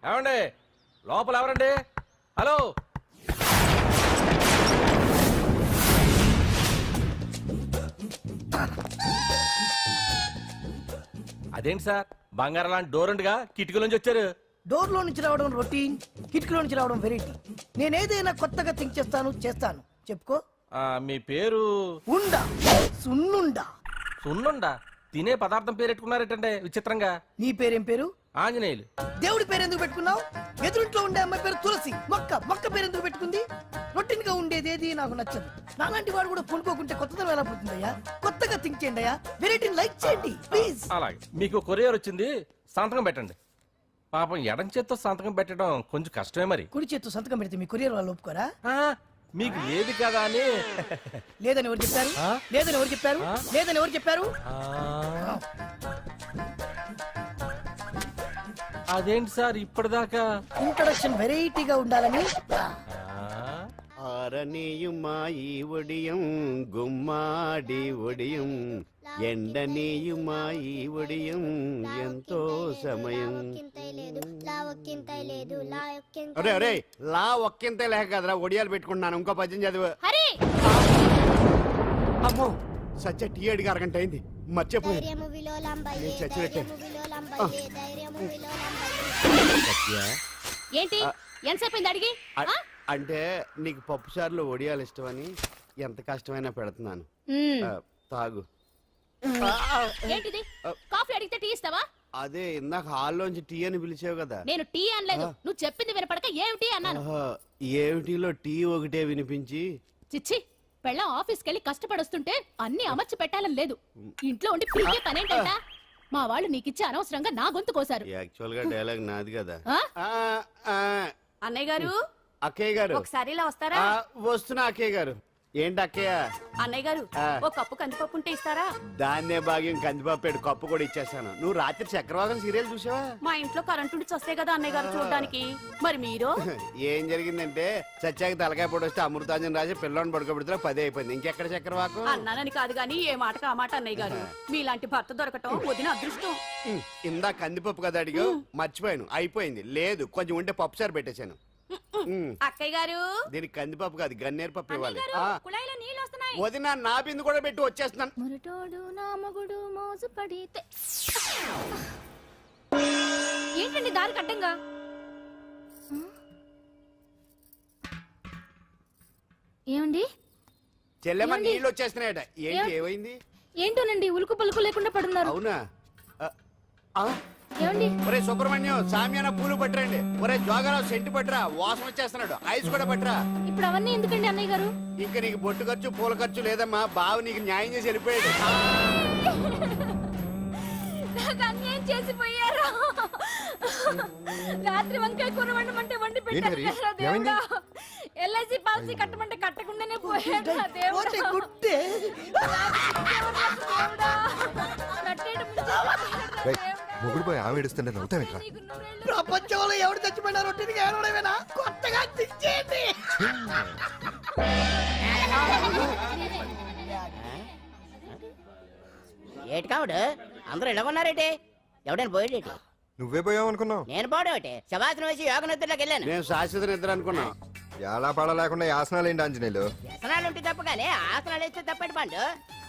ఏమండి లోపల ఎవరండి? హలో, అదేంటి సార్ బంగారం లాంటి డోర్ ఉండగా కిటికీలోంచి వచ్చారు? డోర్ లో నుంచి రావడం రొటీన్, కిటికీలో నుంచి రావడం వెరైటీ. నేనేదైనా కొత్తగా థింక్ చేస్తాను. చెప్పుకో. మీ పేరు? ఉండా, సున్నుండా. సున్నుండా? తినే పదార్థం పేరు పెట్టుకున్నారేటండి విచిత్రంగా. నీ పేరేం పేరు? ఆంజనేయులు. దేవుడి పేరు ఎందుకు పెట్టుకున్నావు? ఎదురింట్లో ఉండే అమ్మాయి పేరు తులసి. మొక్క పేరు ఎందుకు పెట్టుకుంది? రొటీన్ గా ఉండేదేది నాకు నచ్చదు. నాలాంటి వాడు కూడా కొనుక్కోకుంటే కొత్తదనం ఎలా పోతుందయ్యా? కొత్తగా థింక్ చేయండి అయ్యా, వెరైటీని లైక్ చేయండి ప్లీజ్. అలాగే, మీకు కొరియర్ వచ్చింది, సంతకం పెట్టండి. పాపం ఎడం చేత్తో సంతకం పెట్టడం కొంచెం కష్టమే మరి. కుడి చేత్తో సంతకం పెడితే మీ కొరియర్ వాళ్ళు ఒప్పుకోరా? మీకు లేదు కదా అని. లేదని ఎవరు చెప్పారు? లేదని ఎవరు చెప్పారు? లేదని ఎవరు చెప్పారు? అదేంటి సార్ ఇప్పటిదాకా ఇంట్రడక్షన్ వెరైటీగా ఉండాలని. ఆరనీయుమాయి ఒడియం గుమ్మాడి ఒడియం ఎండనీయుమాయి ఒడియం ఎంతో సమయం. అరే అరే లా ఒక్కింతే లేక కదరా ఒడియాలు పెట్టుకుంటున్నాను. ఇంకో పద్యం చదువు. అమ్మో సత్య టీ అడిగి అరగంట అయింది, మర్చిపోయింది. ఏంటి ఎంతసేపు అడిగి? అంటే నీకు పప్పు సార్లు ఒడియాలు ఇష్టమని ఎంత కష్టమైనా పెడుతున్నాను, తాగు. ఏంటిది? కాఫీ అడిగితే టీ ఇస్తావా? అదే ఇందాక హాల్లోంచి టీ అని పిలిచావు కదా. నేను టీ అనలేదు, నువ్వు చెప్పింది వినపడక ఏమిటి అన్నాను. ఏమిటిలో టీ ఒకటే వినిపించి. చిచ్చి, పెళ్ళం ఆఫీస్కి వెళ్ళి కష్టపడొస్తుంటే అన్ని అమర్చి పెట్టాలని లేదు. ఇంట్లో ఉండి పీకే పనేంటంట? మా వాళ్ళు నీకిచ్చి అనవసరంగా నా గొంతు కోసారు. యాక్చువల్ గా డైలాగ్ నాది కదా. అన్నయ్య గారు, అక్కయ్య గారు ఒకసారి ఇలా వస్తారా? వస్తున్నా అక్కయ్య గారు. ఏంటి అక్కయ్య? అన్నయ్య గారు ఒక కప్పు కందిపప్పు ఉంటే ఇస్తారా? దాన్నే భాగ్యం కందిపప్పు కప్పు కూడా ఇచ్చేసాను. నువ్వు రాత్రి చక్రవాదం సీరియల్ చూసావా? మా ఇంట్లో కరెంటు ఉండి వస్తే కదా అన్నయ్య గారు చూడడానికి. మరి మీరు? ఏం జరిగిందంటే సత్యాకి తలకాయ పొడి వస్తే అమృతాంజన్ రాసి పిల్లని పడుకోబెడితే 10 అయిపోయింది. ఇంకెక్కడ చక్రవాకం? అన్నానని కాదు గాని ఏ మాటకు ఆ మాట అన్నయ్య గారు. మీలాంటి భర్త దొరకటం వదిన అదృష్టం. ఇందా కందిపప్పు కదా అడిగా, మర్చిపోయాను. అయిపోయింది. లేదు కొంచెం ఉంటే పప్పు సార్ పెట్టేశాను. అక్కయ్య గారు, దీనికి కందిపప్పు కాదు గన్నేరు పప్పు ఇవ్వాలి. కుళాయిలో నీళ్ళు వస్తున్నాయి. వదిన నా బిందు కూడా పెట్టి వచ్చేస్తున్నాను. మురటోడు నా మగుడు మోజు పడితే. ఏంటండి దారి కట్టంగా? ఏమండి చెల్లెమ్మ నీళ్ళు వచ్చేస్తున్నాయట. ఏంటి ఏమైంది? ఏంటోనండి ఉలుకు పలుకు లేకుండా పడున్నారు. అవునా? ఏమండి? ఒరే సుబ్రహ్మణ్యం సామ్యాన పూలు పట్టరండి. ఒరే జోగరావు సెంటు పట్టరా, వాసన వచ్చేస్తున్నాడు. ఐస్ కూడా పట్టరా. ఇప్పుడు అవన్నీ ఎందుకండి అన్నయ్య గారు? ఇంకా నీకు బొట్టు ఖర్చు పూల ఖర్చు లేదమ్మా. బావ నీకు న్యాయం చేసి వెళ్ళిపోయాడు. నాకు అన్యాయం చేసిపోయారు. రాత్రి వంకాయ కూర వండమంటే వండి పెట్టారు. ఎల్ఐసి పాలసీ కట్టమంటే కట్టకుండానే పోయాడు. మొగుడు పోయి ఆమె ఏడుస్తుంటే నవ్వుతావేట్రా? ప్రపంచంలో ఎవరు చచ్చిపోయినా రొట్టెని ఏడవడమేనా? కొత్తగా తెచ్చేయండి. ఏటి కావుడు అందరూ ఇలా ఉన్నారేటి? ఎవడైనా పోయేటి? నువ్వే పోయావు అనుకున్నావు. నేను పోవడం ఒకటి శవాసనం వేసి యోగ నిద్రలోకి వెళ్ళాను. నేను శాశ్వత నిద్ర అనుకున్నా. ఎలా పడ లేకుండా ఆసనాలు ఏంటి ఆంజనేయులు? వ్యసనాలు ఉంటే తప్ప కానీ ఆసనాలు వేస్తే తప్పటి పండు.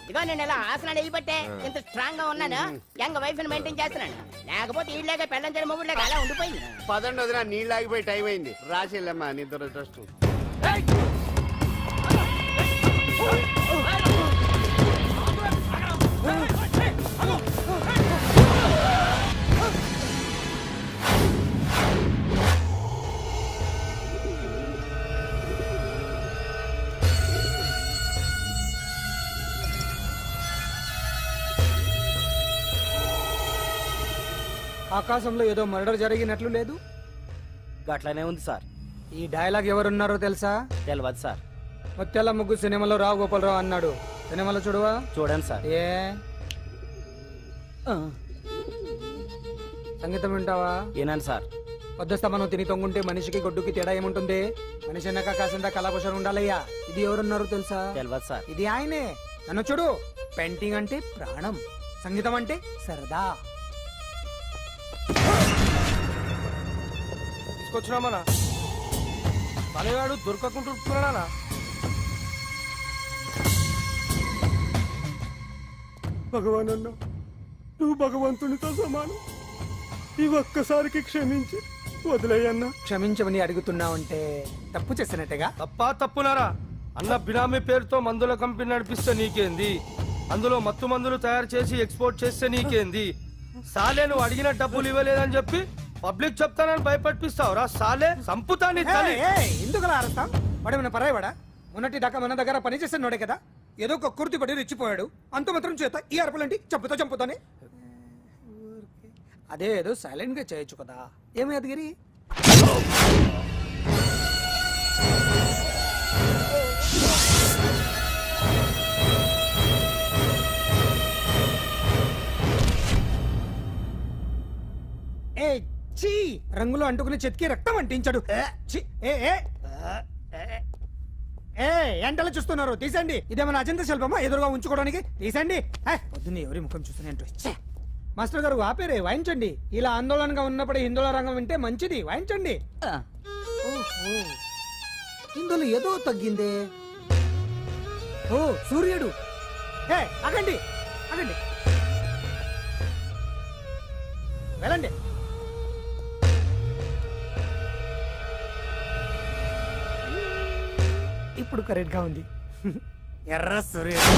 ఇదిగో నేను ఇలా ఆసనాలు వేయబట్టే ఇంత స్ట్రాంగ్ గా ఉన్నాను. యంగ్ వైఫ్ ని మెయింటైన్ చేస్తున్నాను. లేకపోతే ఈళ్ళగా పెళ్ళంచని మొగుడులాగా అలా ఉండిపోయింది. పదండి వదిన, నీళ్ళు ఆగిపోయి టైం అయింది. రాసి వెళ్ళమ్మా నిద్ర ట్రస్ట్. ఆకాశంలో ఏదో మర్డర్ జరిగినట్లు లేదు. గట్లనే ఉంది సార్. ఈ డైలాగ్ ఎవరున్నారో తెలుసా? తెలియదు సార్. ముత్యాల ముగ్గు సినిమాలో రావు గోపాలరావు అన్నాడు. సినిమాలో చూడవా? చూడండి సార్. ఏ సంగీతం వింటావా? ఏనండి సార్. వద్దస్తా మనం తిని తొంగుంటే మనిషికి గొడ్డుకి తేడా ఏముంటుంది? మనిషి అన్నాక కాసింత కళాకుశలం ఉండాలయ్యా. ఇది ఎవరున్నారో తెలుసా? తెలియదు సార్. ఇది ఆయనే. నన్ను చూడు. పెయింటింగ్ అంటే ప్రాణం, సంగీతం అంటే సరదా. తీసుకొచ్చినామనా పనివాడు దొరకకుంటున్నానా? భగవాన్ అన్న, నువ్వు భగవంతునితో సమానం. ఈ ఒక్కసారికి క్షమించి వదిలేయన్నా. క్షమించమని అడుగుతున్నావంటే తప్పు చేసినట్టుగా. తప్పా తప్పునారా? అన్న బినామీ పేరుతో మందుల కంపెనీ నడిపిస్తే నీకేంది? అందులో మత్తు మందులు తయారు చేసి ఎక్స్పోర్ట్ చేస్తే నీకేంది? సాలే నువ్వు అడిగిన డబ్బులు ఇవ్వలేదని చెప్పి పబ్లిక్ చెప్తానని భయపడిపిస్తావురా? సాలే సంపుతా నీ తల్లి. ఎందుకు అలా అరుస్తాం? వాడేమన్నా పరాయవాడా? మొన్నటి దాకా మన దగ్గర పని చేసినోడే కదా. ఏదో ఒక కుర్తి పడి రెచ్చిపోయాడు, అంత మాత్రం చేత ఈ అరుపులంటి చంపుతానే. అదే ఏదో సైలెంట్ గా చేయొచ్చు కదా. ఏమి అదిగిరి? ఏ చీ, రంగులో అంటుకుని చెతికి రక్తం అంటించాడు. ఛీ, ఏ ఎంటలో చూస్తున్నారు, తీసండి. ఇదేమన్నా అజంత శిల్పమా ఎదురుగా ఉంచుకోవడానికి? తీసండి. పొద్దున్న ఎవరి ముఖం చూస్తున్నట్టు. మాస్టర్ గారు ఆపేరే, వాయించండి. ఇలా ఆందోళనగా ఉన్నప్పుడు హిందువుల రంగం వింటే మంచిది, వాయించండి. ఓహో, ఇందులో ఏదో తగ్గిందే. ఓ సూర్యుడు. ఆగండి ఆగండి, వెళ్ళండి. ఇప్పుడు కరెక్ట్ గా ఉంది. ఎర్ర సూర్యుడు.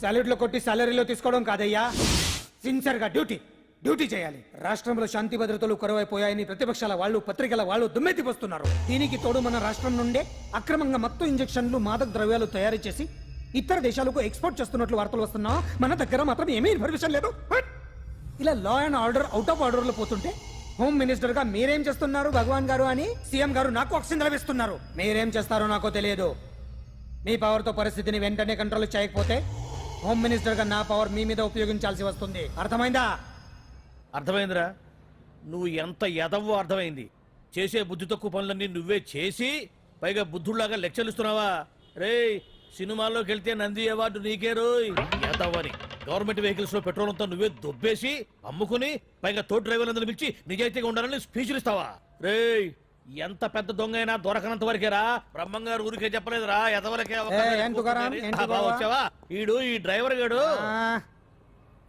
సాలరీలో కొట్టి సాలరీలో తీసుకోవడం కాదయ్యా, సిన్సియర్ గా డ్యూటీ చేయాలి. రాష్ట్రంలో శాంతి భద్రతలు కరువైపోయాయని ప్రతిపక్షాల వాళ్ళు, పత్రికల వాళ్ళు దుమ్మెత్తిపోస్తున్నారు. దీనికి తోడు మన రాష్ట్రం నుండే అక్రమంగా మత్తు ఇంజెక్షన్లు, మాదక ద్రవ్యాలు తయారు చేసి ఇతర దేశాలకు ఎక్స్పోర్ట్ చేస్తున్నట్లు వార్తలు వస్తున్నా మన దగ్గర మాత్రం ఏమీ ఇన్ఫర్మేషన్ లేదు. ఇలా law and order out of order లో పోతుంటే హోమ్ మినిస్టర్ గా మీరేం చేస్తున్నారు భగవాన్ గారు అని సీఎం గారు నాకు ఆక్సిజన్ లభిస్తున్నారు. మీరేం చేస్తారో నాకు తెలియదు. మీ పవర్ తో పరిస్థితిని వెంటనే కంట్రోల్ చేయకపోతే హోమ్ మినిస్టర్ గా నా పవర్ మీ మీద ఉపయోగించాల్సి వస్తుంది. అర్థమైందా? అర్థమైందిరా. నువ్వు ఎంత ఎదవో అర్థమైంది. చేసే బుద్ధి తక్కువ పనులన్నీ నువ్వే చేసి పైగా బుద్ధుళ్లాగా లెక్చర్లు ఇస్తున్నావా? రేయ్, సినిమాల్లోకి వెళ్తే నంది అవార్డు నీకే రోయ్. ఎదవని గవర్నమెంట్ వెహికల్స్ లో పెట్రోల్ అంతా నువ్వే దొబ్బేసి అమ్ముకుని పైగా తోటి డ్రైవర్లందరూ పిలిచి నిజాయితీగా ఉండాలని స్పీచ్లు ఇస్తావా? రేయ్, ఎంత పెద్ద దొంగ అయినా దొరకనంత వరకేరా. బ్రహ్మంగారు ఊరికే చెప్పలేదురా ఎదవలకే వచ్చావా? ఈడు ఈ డ్రైవర్ గాడు.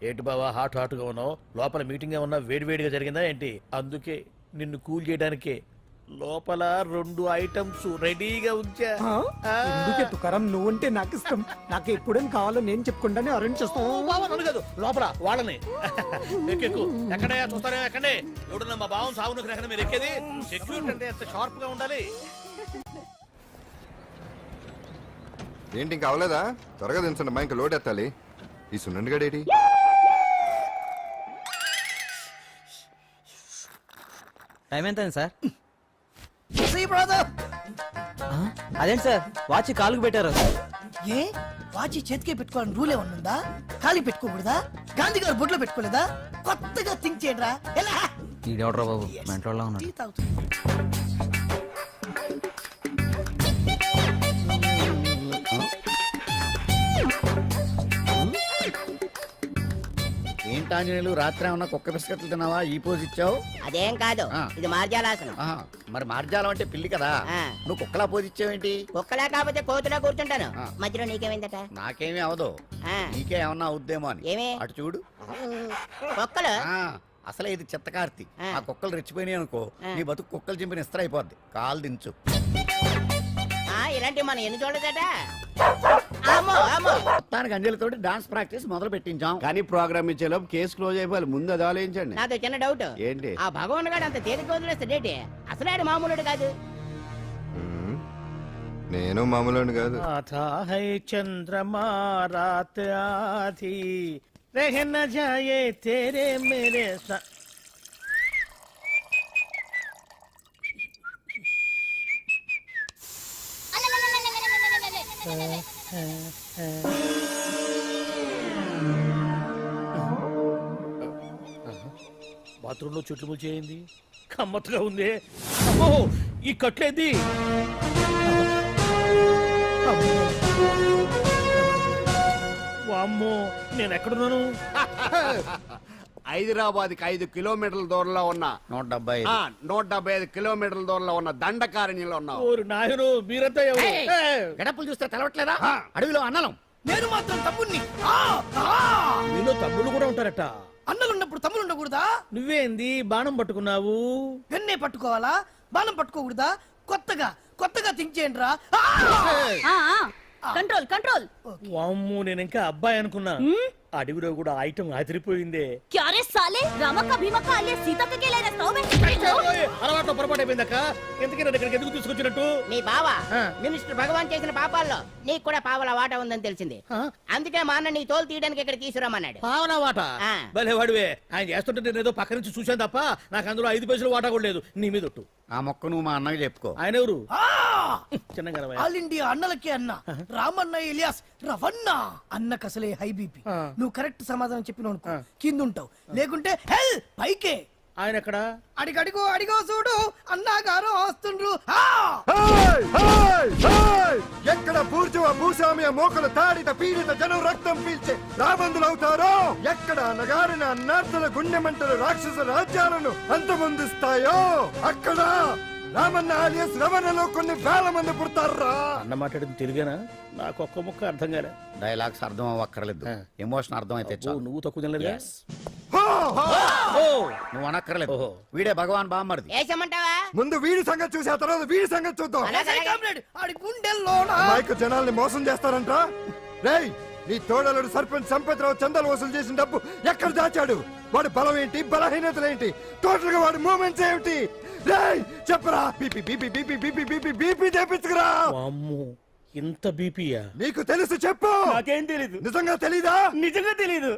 ఏంటి బావా హాట్ గా ఉన్నావు? లోపల మీటింగ్ ఏమన్నా వేడివేడిగా జరిగిందా ఏంటి? అందుకే నిన్ను కూల్ చేయడానికే లోపల 2 ఐటమ్స్ రెడీగా ఉంచా. ఎందుకే తుకారం, నువ్వుంటే నాకు ఇష్టం. నాకు ఎప్పుడేం కావాలో నేను చెప్పుకుంటానే అరేంజ్ చేస్తాను. కాదు లోపల వాళ్ళని ఎక్కెక్కు. ఎక్కడే చూస్తారే ఎక్కడే. ఎవడన్నా మా బావం సాగునకు ఎక్కడ మీరు ఎక్కేది? సెక్యూరిటీ అంటే ఎంత షార్ప్ గా ఉండాలి. ఏంటి ఇంకా అవలేదా? త్వరగా దించండి మా, ఇంకా లోడ్ ఎత్తాలి. ఈ సున్నండి గడేటి టైం ఎంత సార్? అదేంటి సార్ వాచ్ కాలుకు పెట్టారు? ఏ వాచి చేతికే పెట్టుకోవాలని రూల్ ఏమన్నా ఉందా? ఖాళీ పెట్టుకోకూడదా? గాంధీ గారు బొట్లో పెట్టుకోలేదా? కొత్తగా థింక్ చేయండిరా. ఎలా ఈడెవడ్రా బాబు మెంటోళ్ళ ఉన్నాడు. టీ తాగుతుంది. ఏంటాంజనేయులు, రాత్రి ఏమన్నా కుక్క బిస్కెట్లు తిన్నావా? ఈ పోజ్ ఇచ్చావు. అదేం కాదు, ఇది మార్జాలాసనం. మరి మార్జాలం అంటే పిల్లి కదా, నువ్వు కుక్కలా పోజ్ ఇచ్చావేంటి? కుక్కలా కాకపోతే కోతులా కూర్చుంటాను. మధ్యలో నీకేమైందట? నాకేమీ అవదు, నీకే ఏమన్నా అవుద్దేమో అని. ఏమి? అటు చూడు. కుక్కలు అసలే ఇది చెత్తకార్తి. ఆ కుక్కలు రెచ్చిపోయినాయి అనుకో, నీ బతుకు కుక్కలు చింపిన ఇస్త్ర అయిపోద్ది. కాలు దించు. ఇలాంటి మనం ఎన్ని చూడదట. మొత్తానికి అంజలితోటి డాన్స్ ప్రాక్టీస్ మొదలు పెట్టించాం. కానీ ప్రోగ్రామ్ ఇచ్చేలోపు కేసు క్లోజ్ అయిపోవాలి. ముందు అది ఆలోచించండి. నాతో చిన్న డౌట్. ఏంటి? ఆ భగవాన్ గారు అంత తేలిక వదిలేస్తాడేటి? అసలు ఆడు మామూలుడు కాదు. నేను మామూలు కాదు. చంద్రమా రాత్ ఆధీ రహ న జాయే తేరే మేరే బాత్రూంలో చెట్లు ముల్చేయింది కమ్మత్తుగా ఉంది. అమ్మో ఈ కట్లేంది? వామ్మో నేను ఎక్కడున్నాను? హైదరాబాద్కి 5 కిలోమీటర్ల దూరంలో ఉన్న 175 కిలోమీటర్ల దూరంలో ఉన్న దండకారణ్యంలో ఉన్నావు. ఓరు నాయను మీరంతా ఎవరు? గడపలు చూస్తే తెలవట్లేదా? అడవిలో అన్నలం. నేను మాత్రం తమ్ముణ్ణి. మీలో తమ్ముళ్ళు కూడా ఉంటారట. అన్నలున్నప్పుడు తమ్ముడు ఉండకూడదా? నువ్వేంది బాణం పట్టుకున్నావు? వెన్నే పట్టుకోవాలా, బాణం పట్టుకోకూడదా? కొత్తగా థింక్ చేయండి రా. Control control. వామ్మో నేను ఇంకా అబ్బాయి అనుకున్నా. అడవిలో కూడా ఐటమ్ అదిరిపోయిందే. క్యారే సాలే రమక భీమక అలియా సీతక్క కేలేనా తోబే. అలవాట్లో పొరపాటు అయిపోయిందక్క. ఎందుకు నన్ను ఇక్కడికి ఎందుకు తీసుకొచ్చినట్టు? మీ బావ మినిస్టర్ భగవాన్ చేసిన పాపాల్లో నీకు కూడా పావల వాటా ఉందని తెలిసింది. అందుకే మా అన్న నీ తోలు తీయడానికి ఇక్కడ తీసుకురామన్నాడు. పావనా వాట ఆ. భలే వాడివే. ఆయన చేస్తుంటే నేను ఏదో పక్క నుంచి చూశాను తప్ప నాకు అందులో 5 పైసలు వాటా కూడా లేదు. నీ మీద ఒట్టు. ఆ మొక్క నువ్వు మా అన్నకి చెప్పుకో. ఆయన ఎవరు? చిన్నగా ఆల్ ఇండియా అన్నలకే అన్న రామన్న ఇలియాస్ రవన్న. అన్నకు అసలే హై బీపీ. నువ్వు కరెక్ట్ సమాధానం చెప్పిన కింద ఉంటావు, లేకుంటే హెల్ పైకే. ఆయన ఎక్కడ? అడిగో చూడు అన్నగారు వస్తుండ్రు. ఎక్కడ బూర్జువ భూస్వామ్య మోకలు తాడిత పీడిత జనం రక్తం పీల్చే రాబందులవుతారో, ఎక్కడ నగారిన అన్నార్థుల గుండె మంటలు రాక్షస రాజ్యాలను అంతమొందిస్తాయో, అక్కడ రామన్న ఆలియస్ రవణలో కొన్ని వేల మంది పుడతారా. అన్న మాట్లాడింది తిరిగానా? నాకు ఒక్క ముక్క అర్థం కాలే. డైలాగ్స్ అర్థం అవ్వక్కర్లేదు, ఎమోషన్ అర్థం అయితే ఓ, నువ్వు తక్కువ తినలేదుగా? నువ్వు అనక్కర్లేదు. వీడే భగవాన్ బామ్మర్ది. వేసమంటావా? ముందు వీడి సంగతి చూసి ఆ తర్వాత వీడి సంగతి చూద్దాం. ఆడి గుండెల్లోనా మైకు జనాల్ని మోసం చేస్తారంట. రేయ్, నీ తోడలుడు సర్పంచ్ సంపత్రావు చందాలు వసూలు చేసిన డబ్బు ఎక్కడ దాచాడు? వాడి బలం ఏంటి, బలహీనతలు ఏంటి, టోటల్ గా వాడి మూమెంట్స్ ఏమిటి? రేయ్ చెప్పరా. BP BP BP BP BP BP చేపించుకురా. వామ్మో, ఇంత బీపీయా? నీకు తెలుసు చెప్పు. నాకేం తెలీదు. నిజంగా తెలీదా? నిజంగా తెలీదు.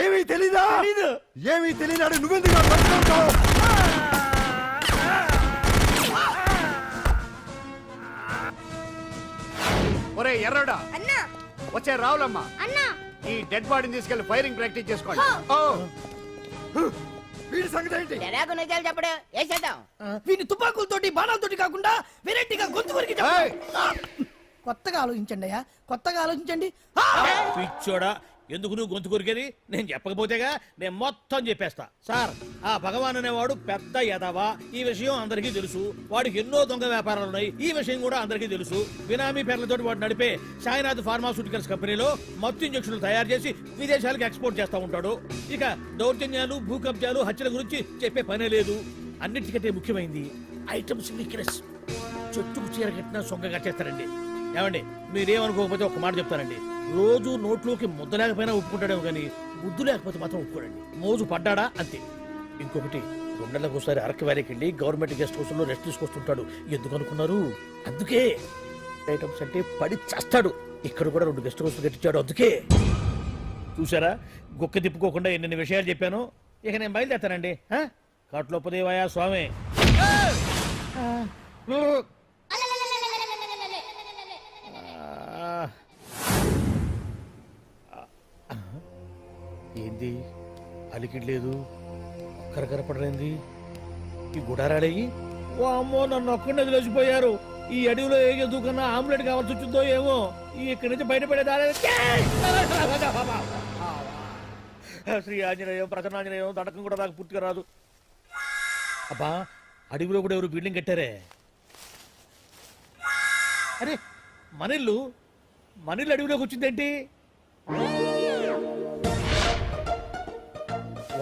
ఏమీ తెలీదా? తెలీదు. ఏమీ తెలియనాడు నువ్వెందుకు పట్టుకుంటావు? ఒరే ఎర్రడా, వచ్చే రావులమ్మ, ఈ డెడ్ బాడీని తీసుకెళ్లి ఫైరింగ్ ప్రాక్టీస్ చేసుకోండి. వీడి సంగతి ఏంటి? ఎలాగో నిజాలు చెప్పడు. వేసేద్దాం. వీని తుపాకులతోటి బాణాలతోటి కాకుండా వెరైటీగా గొంతు వరకు కొత్తగా ఆలోచించండి అయ్యా, కొత్తగా ఆలోచించండి. పిచ్చోడా, ఎందుకు నువ్వు గొంతు కొరికేది? నేను చెప్పకపోతేగా నేను మొత్తం చెప్పేస్తా. సార్, ఆ భగవాన్ అనేవాడు పెద్ద యదవ. ఈ విషయం అందరికీ తెలుసు. వాడికి ఎన్నో దొంగ వ్యాపారాలు ఉన్నాయి. ఈ విషయం కూడా అందరికీ తెలుసు. బినామీ పేర్లతోటి వాడు నడిపే సాయినాథ్ ఫార్మాస్యూటికల్స్ కంపెనీలో మత్తు ఇంజక్షన్లు తయారు చేసి విదేశాలకు ఎక్స్పోర్ట్ చేస్తా ఉంటాడు. ఇక దౌర్జన్యాలు, భూ కబ్జాలు, హత్యల గురించి చెప్పే పనే లేదు. అన్నిటికంటే ముఖ్యమైనది ఐటమ్స్ వీక్నెస్. చెట్టుకు చీర కట్టినా సొంగ కట్టేస్తారండి. ఏమండి, మీరేమనుకోకపోతే ఒక మాట చెప్తానండి. రోజు నోట్లోకి ముద్ద లేకపోయినా ఒప్పుకుంటాడేమో కానీ ముద్దు లేకపోతే మాత్రం ఒప్పుకోడండి. మోజు పడ్డాడా అంతే. ఇంకొకటి, 2 నెలలకు ఒకసారి అరకు వ్యాలీకి వెళ్ళి గవర్నమెంట్ గెస్ట్ హౌస్ లో రెస్ట్ తీసుకొస్తుంటాడు. ఎందుకు అనుకున్నారు? అందుకే. ఐటమ్స్ అంటే పడి చేస్తాడు. ఇక్కడ కూడా 2 గెస్ట్ హౌస్ కట్టించాడు. అందుకే. చూసారా, గుక్క తిప్పుకోకుండా ఎన్ని విషయాలు చెప్పాను. ఇక నేను బయలుదేరుతానండి. కాట్లోపదేవాయా స్వామి. ఏంది అలికిడ్లేదు, కరకరపడలేంది ఈ గుడారాడయ్యి? ఓ అమ్మో, నన్ను ఒక్కడిని వదిలేసిపోయారు. ఈ అడవిలో ఏ జంతువుకన్నా ఆమ్లెట్ కావాల్సి వచ్చిందో ఏమో. ఇక్కడి నుంచి బయటపడేదారే. శ్రీ ఆంజనేయం, ప్రసన్నాంజనేయం, తడకం కూడా నాకు పూర్తిగా రాదు. అబ్బా, అడవిలో కూడా ఎవరు బిల్డింగ్ కట్టారే? అరే, మనిల్లు అడవిలోకి వచ్చిందేంటి?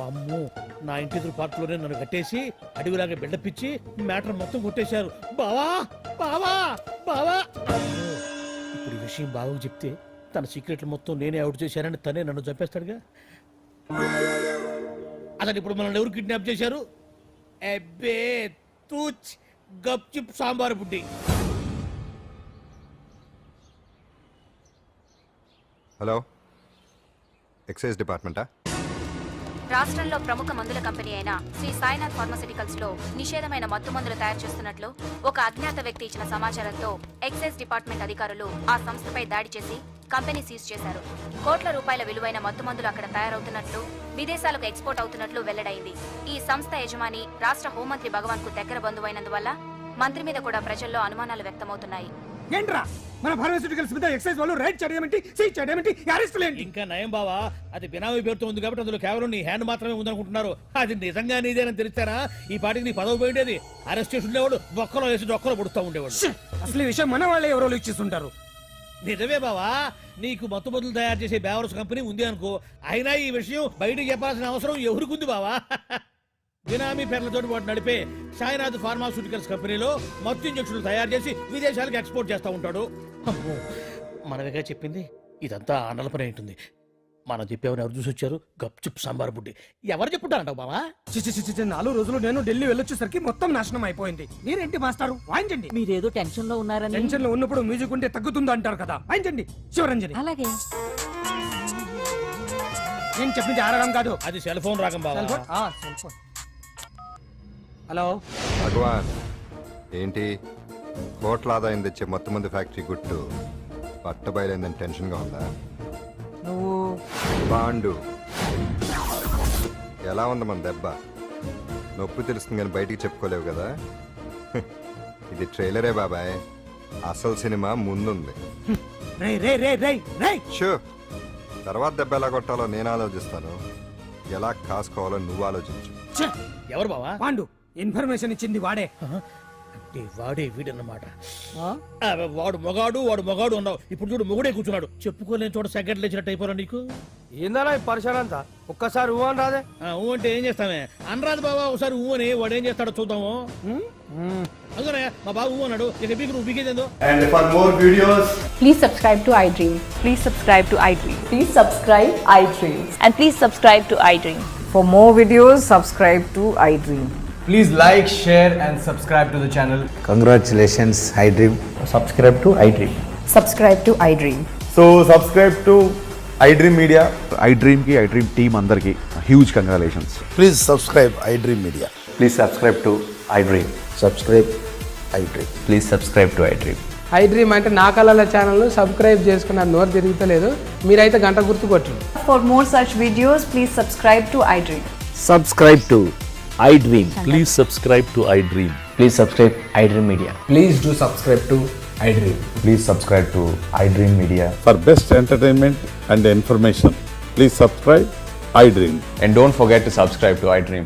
అమ్మో, నా ఇంటి ఎదురు పార్కులోనే నన్ను కట్టేసి అడవిలాగా బిల్డపిచ్చి మ్యాటర్ మొత్తం కొట్టేశారు. బావా బావా బావా. ఇప్పుడు ఈ విషయం బావకు చెప్తే తన సీక్రెట్లు మొత్తం నేనే అవుట్ చేశానని తనే నన్ను చంపేస్తాడుగా. అసలు ఇప్పుడు మనల్ని ఎవరు కిడ్నాప్ చేశారు? అబ్బే తూచ్ గప్ చిప్ సాంబార్ బుడ్డి. హలో, ఎక్సైజ్ డిపార్ట్మెంటా? రాష్ట్రంలో ప్రముఖ మందుల కంపెనీ అయిన శ్రీ సాయినాథ్ ఫార్మాస్యూటికల్స్ లో నిషేధమైన మత్తు మందులు తయారు చేస్తున్నట్లు ఒక అజ్ఞాత వ్యక్తి ఇచ్చిన సమాచారంతో ఎక్సైజ్ డిపార్ట్మెంట్ అధికారులు ఆ సంస్థపై దాడి చేసి కంపెనీ సీజ్ చేశారు. కోట్ల రూపాయల విలువైన మత్తు మందులు అక్కడ తయారవుతున్నట్లు, విదేశాలకు ఎక్స్పోర్ట్ అవుతున్నట్లు వెల్లడైంది. ఈ సంస్థ యజమాని రాష్ట్ర హోంమంత్రి భగవాన్ కు దగ్గర బంధువైనందువల్ల మంత్రి మీద కూడా ప్రజల్లో అనుమానాలు వ్యక్తమవుతున్నాయి. ఏంట్రా మన ఫార్మాస్యూటికల్స్ మీద ఎక్సైజ్ వాళ్ళు రైడ్ చేయడమేంటి, సీజ్ చేయడమేంటి, అరెస్ట్ ఏంటి? ఇంకా నయం బావా, అది బినామీ పేరుతో ఉంది కాబట్టి అందులో కేవలం నీ హ్యాండ్ మాత్రమే ఉందనుకుంటున్నారు. అది నిజంగా నీదేనని తెలిస్తారా ఈ పాటికి నీ పదవి పోయిండేది. అరెస్ట్ చేసి ఉండేవాడు, బొక్కలో వేసి డొక్కలో పుడుతూ ఉండేవాడు. అసలు ఈ విషయం మన వాళ్ళే ఎవరో ఇచ్చిస్తుంటారు. నిజమే బావా, నీకు మత్తు మందులు తయారు చేసే బేవర్స్ కంపెనీ ఉంది అనుకో, అయినా ఈ విషయం బయటకు చెప్పాల్సిన అవసరం ఎవరికి బావా? బినామీ పేర్లతో వాడు నడిపే సాయినాథ్ ఫార్మాస్యూటికల్స్ కంపెనీలో మత్తు ఇంజక్షన్లు తయారు చేసి విదేశాలకు ఎక్స్పోర్ట్ చేస్తూ ఉంటాడు. అమ్మో, మనమేగా చెప్పింది, ఇదంతా ఆండల పని ఉంటుంది. మనం చెప్పేవని ఎవరు చూసి వచ్చారు? గప్చుప్ సాంబార్ బుడ్డి. ఎవరు చెప్పుంటారంటావు బావా? చిచి 4 రోజులు నేను ఢిల్లీ వెళ్ళొచ్చేసరికి మొత్తం నాశనం అయిపోయింది. మీరేంటి మాస్టారు, వాయించండి. మీరేదో టెన్షన్ లో ఉన్నారని. టెన్షన్ లో ఉన్నప్పుడు మ్యూజిక్ ఉంటే తగ్గుతుంది అంటారు కదా, వాయించండి. శివరంజని. అలాగే. నేను చెప్పింది ఆడడం కాదు. అది సెల్ ఫోన్ రాగం బావా. Cell phone. హలో భగవాన్, ఏంటి కోట్ల ఆదాయం తెచ్చే మొత్తం మంది ఫ్యాక్టరీ గుట్టు పట్టబయలైందని టెన్షన్గా ఉందా? నువ్వు బాండు ఎలా ఉంది మన దెబ్బ? నొప్పి తెలుస్తుంది కానీ బయటికి చెప్పుకోలేవు కదా. ఇది ట్రైలరే బాబాయ్, అసలు సినిమా ముందుంది. రే రే రే రే రే షూ, తర్వాత దెబ్బ ఎలా కొట్టాలో నేను ఆలోచిస్తాను, ఎలా కాసుకోవాలో నువ్వు ఆలోచించు. ఎవరు బావా? పాండు. ఇన్ఫర్మేషన్ ఇచ్చింది వాడే. అంటే వాడే వీడన్నమాట. వాడు మొగాడు అన్నావు, ఇప్పుడు చూడు మొగుడే కూర్చున్నాడు. చెప్పుకోలేని చోట సెకండ్ లేచినట్టు అయిపోరా నీకు. ఏందన్నా ఈ పరిశాన్ అంతా? ఒక్కసారి ఊ అని రాదే? ఊ అంటే ఏం చేస్తామే? అనరాదు బాబా, ఒకసారి ఊ అని వాడు ఏం చేస్తాడో చూద్దాము. అందుకనే మా బాబు ఊ అన్నాడు, ఇక బీకు నువ్వు బీకేదేందో. And for more videos, Please subscribe to iDream. please subscribe to iDream. Please subscribe iDream. And please subscribe to iDream. For more videos, subscribe to iDream. Please like, share, and subscribe to the channel. Congratulations, iDream. Subscribe to iDream. Subscribe to iDream. So subscribe to iDream Media. iDream ki iDream team andarki huge congratulations. Please subscribe iDream media. Please subscribe to iDream. Subscribe iDream. Please subscribe to iDream. iDream అంటే నా కళల channel subscribe చేసుకున్న నోరు తిరుగుతలేదు. మీరైతే గంట గుర్తు కొట్టండి. For more such videos, please subscribe to iDream. Subscribe to iDream. Please subscribe to iDream. Please subscribe iDream Media. Please do subscribe to iDream. Please subscribe to iDream Media. For best entertainment and information, please subscribe iDream. And don't forget to subscribe to iDream.